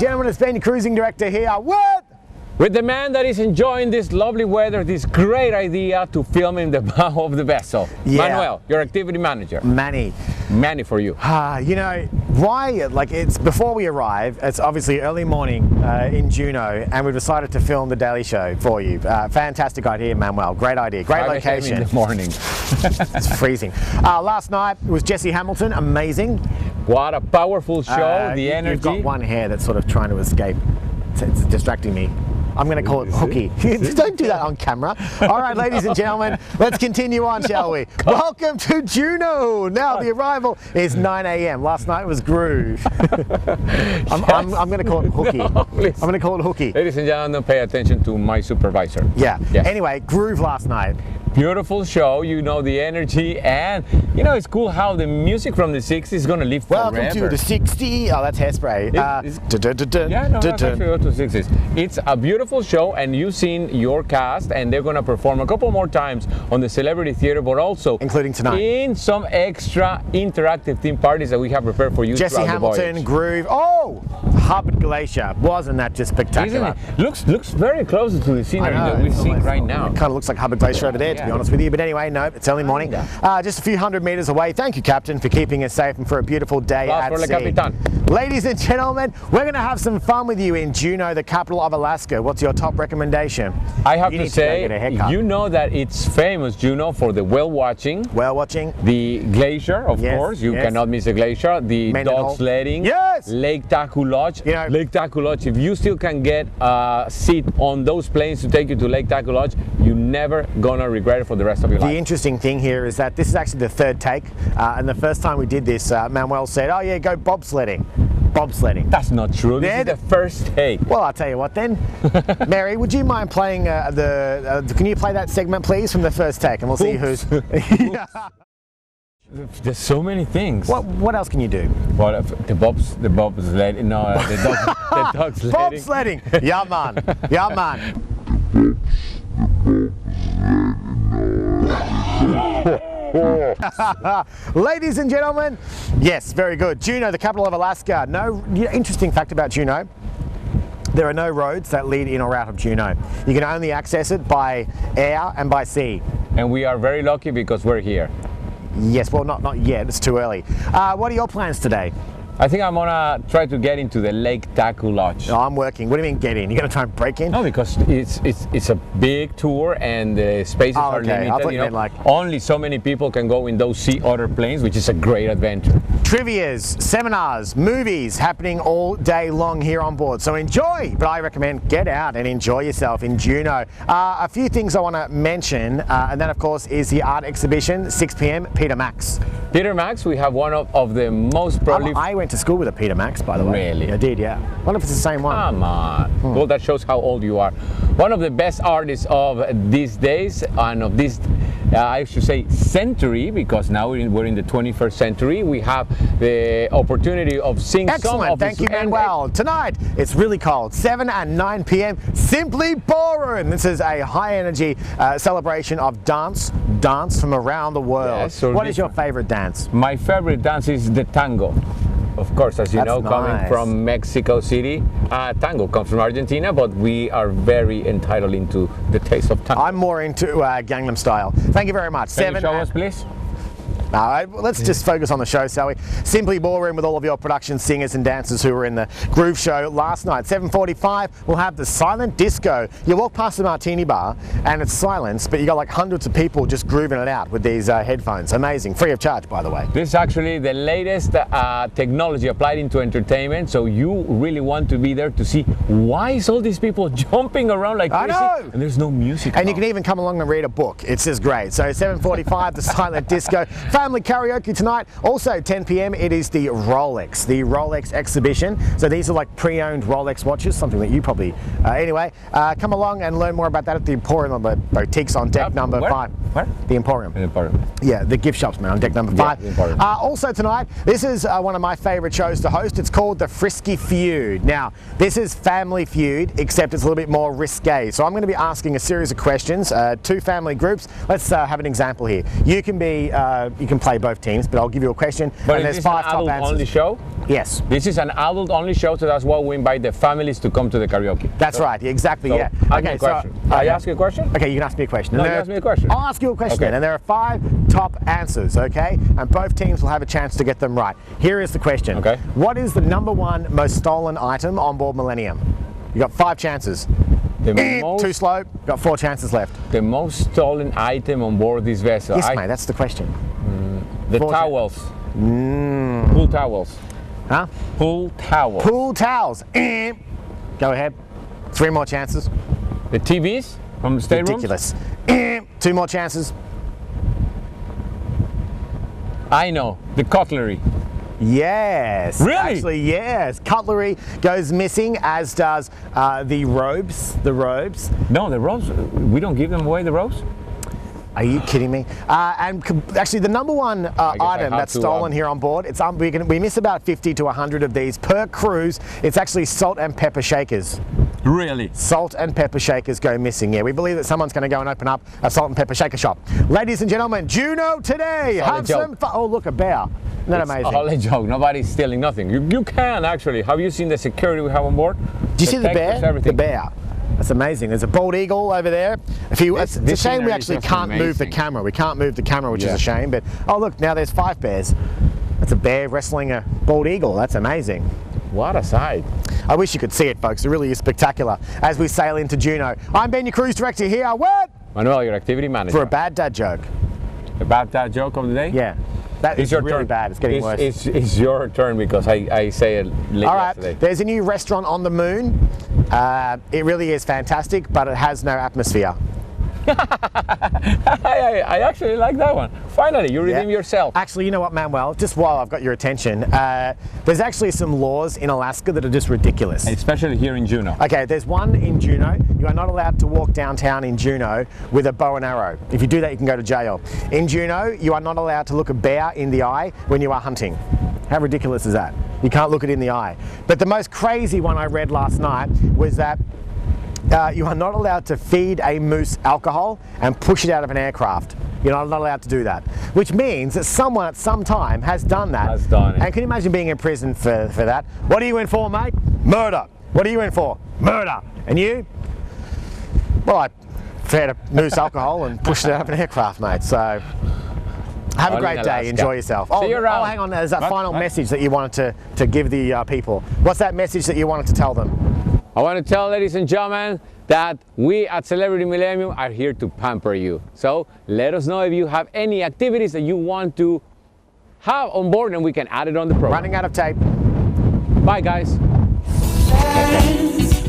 gentlemen, it's been Cruising Director here. What? With the man that is enjoying this lovely weather, this great idea to film in the bow of the vessel. Yeah. Manuel, your activity manager. Manny. Manny for you. You know, why, like it's before we arrive, it's obviously early morning in Juneau, and we've decided to film the Daily Show for you. Fantastic idea, Manuel. Great idea. Great location. In the morning. It's freezing. Last night was Jesse Hamilton. Amazing. What a powerful show. The energy. You've got one hair that's sort of trying to escape. It's distracting me. I'm going to call it hooky. Don't do that on camera. All right, ladies and gentlemen, let's continue on, shall we? Welcome to Juneau. Now, the arrival is 9 a.m. Last night was groove. I'm going to call it hooky. No, I'm going to call it hooky. Ladies and gentlemen, pay attention to my supervisor. Yeah. Yes. Anyway, groove last night. Beautiful show, you know, the energy, and you know, it's cool how the music from the 60s is going to live forever. Welcome to the 60s. Oh, that's hairspray. Yeah, no, that's actually go to the 60s. It's a beautiful show, and you've seen your cast, and they're going to perform a couple more times on the Celebrity Theater, but also including tonight in some extra interactive theme parties that we have prepared for you. Jesse Hamilton, groove. Oh, Hubbard Glacier. Wasn't that just spectacular? Isn't it? Looks very close to the scenery that we're seeing right now. It kind of looks like Hubbard Glacier over there, to be honest with you. But anyway, no, it's early morning. Just a few hundred meters away. Thank you, Captain, for keeping us safe and for a beautiful day at sea. Capitán. Ladies and gentlemen, we're going to have some fun with you in Juneau, the capital of Alaska. What's your top recommendation? I have to say, you know that it's famous, Juneau, for the whale watching. Whale watching. The glacier, of course. You cannot miss the glacier. The dog sledding. Yes. Lake Tahoe Lodge. You know, Lake Tahoe Lodge. If you still can get a seat on those planes to take you to Lake Tahoe Lodge, you're never gonna regret it for the rest of your life. The interesting thing here is that this is actually the third take, and the first time we did this, Manuel said, "Oh yeah, go bobsledding." Bobsledding. That's not true. This is the first take. Well, I'll tell you what then. Mary, would you mind playing can you play that segment, please, from the first take, and we'll see who's. There's so many things. What else can you do? Well, the bobsledding. No, the dog sledding. Bobsledding. Yeah, man. Yeah, man. Ladies and gentlemen, yes, very good. Juneau, the capital of Alaska. No, interesting fact about Juneau. There are no roads that lead in or out of Juneau. You can only access it by air and by sea. And we are very lucky because we're here. Yes, well, not yet. It's too early. What are your plans today? I think I'm gonna try to get into the Lake Tahoe Lodge. No, I'm working. What do you mean get in? You're gonna try and break in? No, because it's a big tour and the spaces are limited. I thought you meant like only so many people can go in those sea otter planes, which is a great adventure. Trivias, seminars, movies happening all day long here on board. So enjoy, but I recommend get out and enjoy yourself in Juneau. A few things I want to mention, and that of course is the art exhibition, 6 p.m. Peter Max. Peter Max, we have one of the most prolific. I went to school with a Peter Max, by the way. Really? I did, yeah. I wonder if it's the same one. Come on. Well, that shows how old you are. One of the best artists of these days and of this, I should say, century, because now we're in the 21st century. We have the opportunity of seeing some of Thank you, Manuel. Tonight, it's really cold. 7 and 9 p.m. Simply Ballroom. This is a high-energy celebration of dance from around the world. Yes, what is your favorite dance? My favorite dance is the tango. Of course, as you know, coming from Mexico City, tango comes from Argentina, but we are very entitled into the taste of tango. I'm more into Gangnam Style. Thank you very much. Can you show us, please? Let's just focus on the show, shall we? Simply Ballroom with all of your production singers and dancers who were in the Groove Show last night. 7:45, we'll have the silent disco. You walk past the martini bar and it's silence, but you got like hundreds of people just grooving it out with these headphones. Amazing, free of charge, by the way. This is actually the latest technology applied into entertainment, so you really want to be there to see why is all these people jumping around like crazy, and there's no music. And you can even come along and read a book. It's just great. So 7:45, the silent disco. Family karaoke tonight. Also 10 p.m. it is the Rolex exhibition. So these are like pre-owned Rolex watches, something that you probably anyway. Come along and learn more about that at the Emporium Boutiques on deck number 5. Where? The Emporium. The Emporium. Yeah, the gift shops, man, on deck number 5. Yeah, also tonight, this is one of my favorite shows to host. It's called the Frisky Feud. Now, this is Family Feud, except it's a little bit more risque. So I'm going to be asking a series of questions, 2 family groups. Let's have an example here. You can can play both teams, but I'll give you a question. But and is there's this an 5 top adult answers. only show? Yes. This is an adult only show, so that's why we invite the families to come to the karaoke. That's right, exactly, So, yeah. ask me a question. I ask you a question? Okay, you can ask me a question. No, And you there- ask me a question. I'll ask you a question, Okay. and there are 5 top answers, okay? And both teams will have a chance to get them right. Here is the question. Okay. What is the #1 most stolen item on board Millennium? You got 5 chances. The Too slow. Got 4 chances left. the most stolen item on board this vessel. Yes, mate, that's the question. The 4 towels. Pool towels. Huh? Pool towels. Pool towels. Go ahead. 3 more chances. The TVs from the staterooms. Ridiculous. 2 more chances. I know. The cutlery. Yes. Really? Actually, yes. Cutlery goes missing, as does the robes. The robes. No, the robes. We don't give them away, the robes? Are you kidding me? Actually, the #1 item have that's to, stolen here on board, we miss about 50 to 100 of these per cruise. It's actually salt and pepper shakers. Really? Salt and pepper shakers go missing. Yeah, we believe that someone's going to go and open up a salt and pepper shaker shop. Ladies and gentlemen, Juneau today. Solid Have joke. some fun. Oh, look, a bear. Isn't that amazing? All a joke. Nobody's stealing nothing. You can actually. Have you seen the security we have on board? Do you see the bear? Detectives, everything. The bear. That's amazing. There's a bald eagle over there. It's a This shame we scenery is actually just can't move the amazing. camera. We can't move the camera, which is Yeah. a shame. But oh, look, now there's 5 bears. That's a bear wrestling a bald eagle. That's amazing. What a sight. I wish you could see it, folks. It really is spectacular as we sail into Juneau. I'm Ben, your cruise director here. What? Manuel, your activity manager. For a bad dad joke. About that joke of the day? Yeah. That It's is your really turn. bad. It's getting worse. It's your turn because I say it late All right, yesterday. there's a new restaurant on the moon. It really is fantastic, but it has no atmosphere. I actually like that one. Finally, you redeem yourself. Actually, you know what, Manuel? Just while I've got your attention, there's actually some laws in Alaska that are just ridiculous. Especially here in Juneau. Okay, there's one in Juneau. You are not allowed to walk downtown in Juneau with a bow and arrow. If you do that, you can go to jail. In Juneau, you are not allowed to look a bear in the eye when you are hunting. How ridiculous is that? You can't look it in the eye. But the most crazy one I read last night was that you are not allowed to feed a moose alcohol and push it out of an aircraft. You're not allowed to do that. Which means that someone at some time has done that. Has done it. And can you imagine being in prison for that? What are you in for, mate? Murder. What are you in for? Murder. And you? Well, I fed a moose alcohol and pushed it out of an aircraft, mate. So have a Only great in day. Alaska. Enjoy yourself. See you around. hang on. There's that What? final What? message that you wanted to give the people. What's that message that you wanted to tell them? I want to tell, ladies and gentlemen, that we at Celebrity Millennium are here to pamper you. So let us know if you have any activities that you want to have on board and we can add it on the program. Running out of tape. Bye, guys. Friends.